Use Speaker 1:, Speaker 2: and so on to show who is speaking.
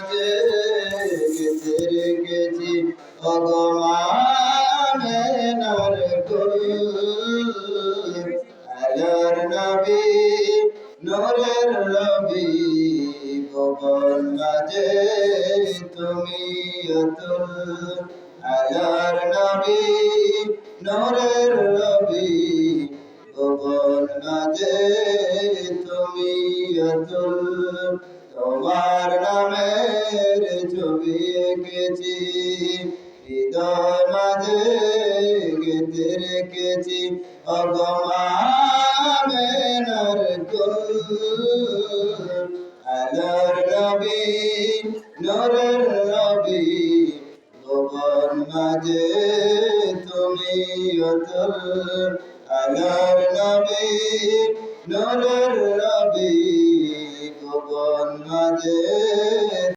Speaker 1: মাঝে গেছে রেখেছি অগমানের কুল আয়ার নবী নূরের নবী ভুবন মাঝে তুমি অতুল আয়ার নবী নূরের নবী ভুবন মাঝে তুমি অতুল তোমার নামের ছবি এঁকেছি হৃদয় মাঝে গেঁথে রেখেছি অগমানের কুল আলোর নবী নূরের নবী ভুবন মাঝে তুমি অতুল আলোর নবী নূরের নবী ভুবন মাঝে